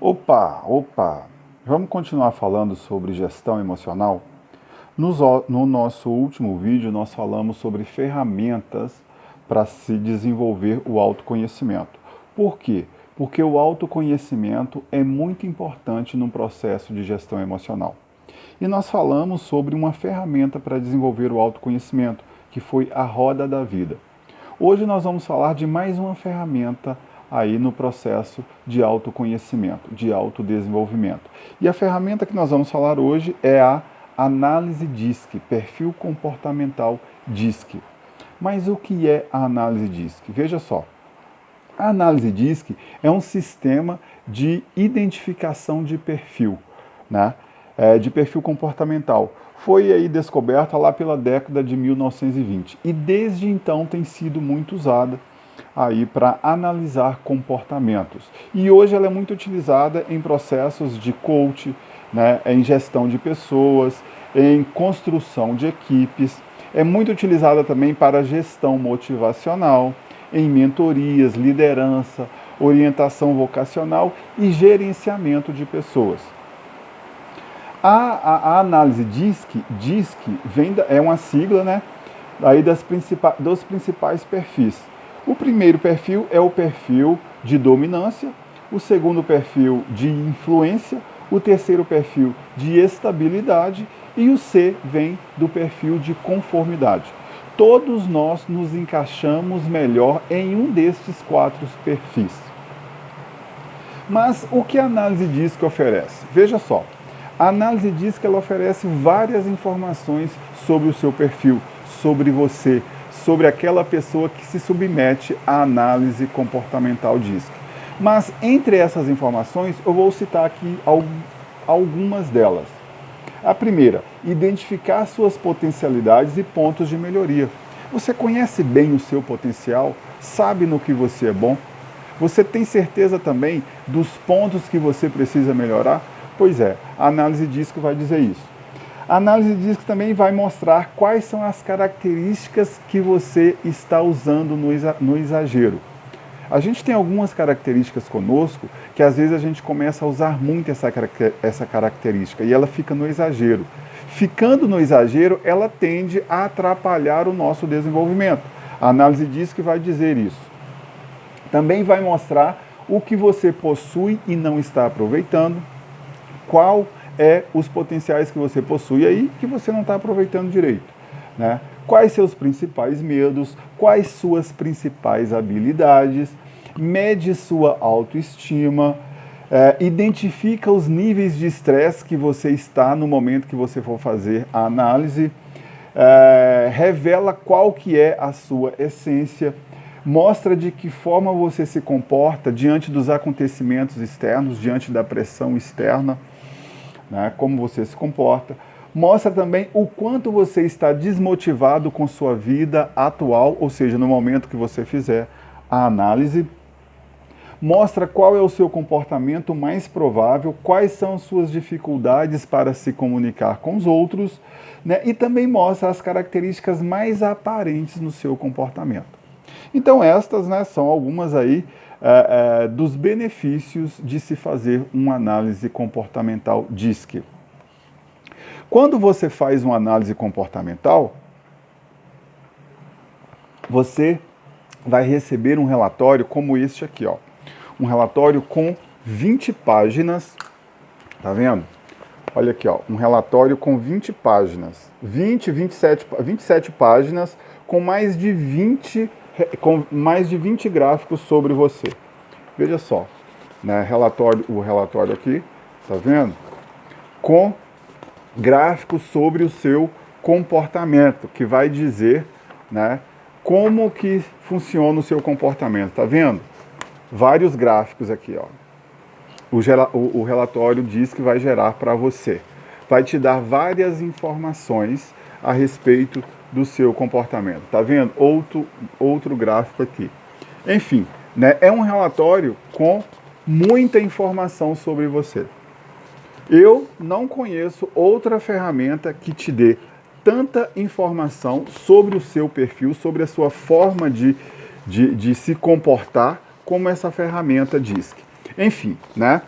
Opa! Vamos continuar falando sobre gestão emocional? No nosso último vídeo, nós falamos sobre ferramentas para se desenvolver o autoconhecimento. Por quê? Porque o autoconhecimento é muito importante no processo de gestão emocional. E nós falamos sobre uma ferramenta para desenvolver o autoconhecimento, que foi a roda da vida. Hoje nós vamos falar de mais uma ferramenta aí no processo de autoconhecimento, de autodesenvolvimento. E a ferramenta que nós vamos falar hoje é a análise DISC, perfil comportamental DISC. Mas o que é a análise DISC? Veja só, a análise DISC é um sistema de identificação de perfil, né? De perfil comportamental. Foi aí descoberta lá pela década de 1920 e desde então tem sido muito usada aí para analisar comportamentos. E hoje ela é muito utilizada em processos de coach, né, em gestão de pessoas, em construção de equipes. É muito utilizada também para gestão motivacional, em mentorias, liderança, orientação vocacional e gerenciamento de pessoas. A análise DISC é uma sigla, né, aí dos principais perfis. O primeiro perfil é o perfil de dominância, o segundo perfil de influência, o terceiro perfil de estabilidade e o C vem do perfil de conformidade. Todos nós nos encaixamos melhor em um destes quatro perfis. Mas o que a análise DISC oferece? Veja só, a análise DISC ela oferece várias informações sobre o seu perfil, sobre você, sobre aquela pessoa que se submete à análise comportamental DISC. Mas entre essas informações eu vou citar aqui algumas delas. A primeira, identificar suas potencialidades e pontos de melhoria. Você conhece bem o seu potencial? Sabe no que você é bom? Você tem certeza também dos pontos que você precisa melhorar? Pois é, a análise DISC vai dizer isso. A análise DISC também vai mostrar quais são as características que você está usando no exagero. A gente tem algumas características conosco que às vezes a gente começa a usar muito essa característica e ela fica no exagero. Ficando no exagero, ela tende a atrapalhar o nosso desenvolvimento. A análise DISC vai dizer isso. Também vai mostrar o que você possui e não está aproveitando, qual os potenciais que você possui aí que você não está aproveitando direito, né? Quais seus principais medos, quais suas principais habilidades, mede sua autoestima, identifica os níveis de estresse que você está no momento que você for fazer a análise, revela qual que é a sua essência, mostra de que forma você se comporta diante dos acontecimentos externos, diante da pressão externa, né, como você se comporta. Mostra também o quanto você está desmotivado com sua vida atual, ou seja, no momento que você fizer a análise. Mostra qual é o seu comportamento mais provável, quais são suas dificuldades para se comunicar com os outros, né? E também mostra as características mais aparentes no seu comportamento. Então estas, né, são algumas aí dos benefícios de se fazer uma análise comportamental DISC. Quando você faz uma análise comportamental, você vai receber um relatório como este aqui, ó. Um relatório com 20 páginas, tá vendo? Olha aqui, ó, um relatório com 20 páginas, 27 páginas, com mais de 20 gráficos sobre você. Veja só, né, o relatório aqui, tá vendo? Com gráficos sobre o seu comportamento, que vai dizer, né, como que funciona o seu comportamento, tá vendo? Vários gráficos aqui, ó. O relatório diz que vai gerar para você. Vai te dar várias informações a respeito do seu comportamento. Tá vendo? Outro gráfico aqui. Enfim, né, é um relatório com muita informação sobre você. Eu não conheço outra ferramenta que te dê tanta informação sobre o seu perfil, sobre a sua forma de se comportar, como essa ferramenta DISC. Enfim, né?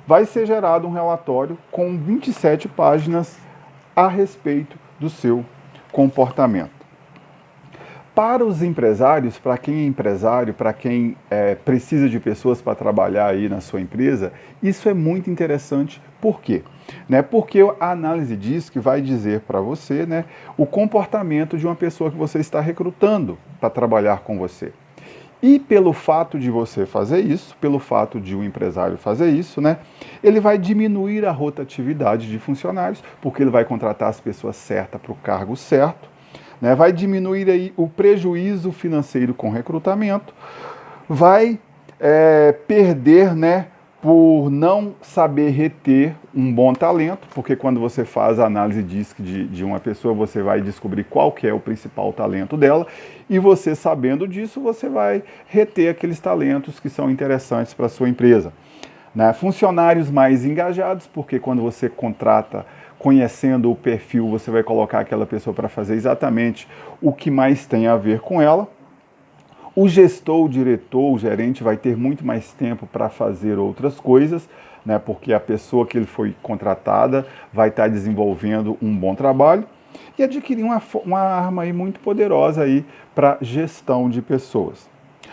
vai ser gerado um relatório com 27 páginas a respeito do seu comportamento. Para os empresários, para quem é empresário, para quem precisa de pessoas para trabalhar aí na sua empresa, isso é muito interessante. Por quê? Porque a análise DISC vai dizer para você, o comportamento de uma pessoa que você está recrutando para trabalhar com você. E pelo fato de você fazer isso, pelo fato de um empresário fazer isso, ele vai diminuir a rotatividade de funcionários, porque ele vai contratar as pessoas certas para o cargo certo, vai diminuir aí o prejuízo financeiro com recrutamento, vai perder, por não saber reter um bom talento, porque quando você faz a análise DISC de uma pessoa, você vai descobrir qual que é o principal talento dela, e você sabendo disso, você vai reter aqueles talentos que são interessantes para a sua empresa. Funcionários mais engajados, porque quando você contrata conhecendo o perfil, você vai colocar aquela pessoa para fazer exatamente o que mais tem a ver com ela. O gestor, o diretor, o gerente vai ter muito mais tempo para fazer outras coisas, porque a pessoa que ele foi contratada vai estar desenvolvendo um bom trabalho e adquirir uma arma aí muito poderosa aí para gestão de pessoas.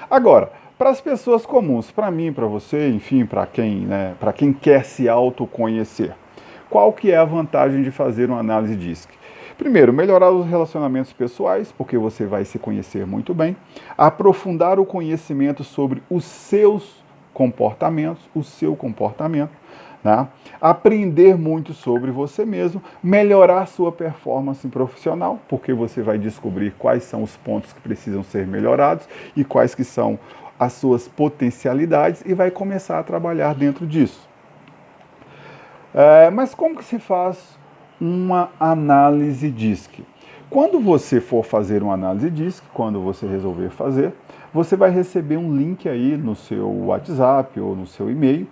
Agora, para as pessoas comuns, para mim, para você, enfim, para quem quer se autoconhecer, qual que é a vantagem de fazer uma análise DISC? Primeiro, melhorar os relacionamentos pessoais, porque você vai se conhecer muito bem. Aprofundar o conhecimento sobre os seus comportamentos, o seu comportamento. Aprender muito sobre você mesmo. Melhorar sua performance profissional, porque você vai descobrir quais são os pontos que precisam ser melhorados e quais que são as suas potencialidades e vai começar a trabalhar dentro disso. Mas como que se faz uma análise DISC? Quando você for fazer uma análise DISC, quando você resolver fazer, você vai receber um link aí no seu WhatsApp ou no seu e-mail.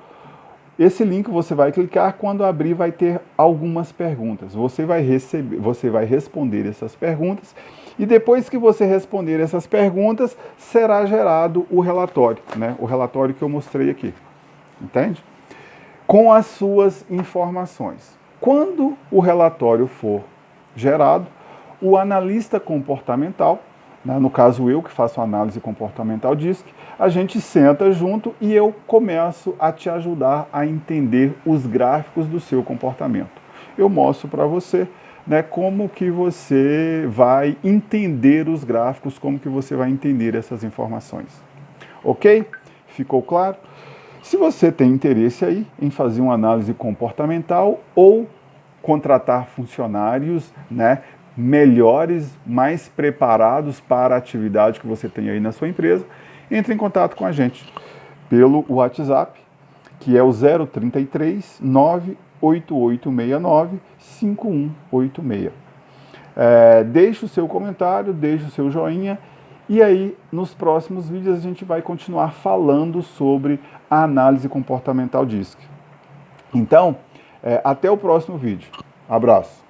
Esse link você vai clicar, quando abrir vai ter algumas perguntas. Você vai responder essas perguntas e depois que você responder essas perguntas, será gerado o relatório, o relatório que eu mostrei aqui. Entende? Com as suas informações. Quando o relatório for gerado, o analista comportamental, no caso eu que faço análise comportamental DISC, a gente senta junto e eu começo a te ajudar a entender os gráficos do seu comportamento. Eu mostro para você como que você vai entender os gráficos, como que você vai entender essas informações. Ok? Ficou claro? Se você tem interesse aí em fazer uma análise comportamental ou contratar funcionários, melhores, mais preparados para a atividade que você tem aí na sua empresa, entre em contato com a gente pelo WhatsApp, que é o 033 98869 5186. Deixe o seu comentário, deixe o seu joinha. E aí, nos próximos vídeos, a gente vai continuar falando sobre a análise comportamental DISC. Então, até o próximo vídeo. Abraço.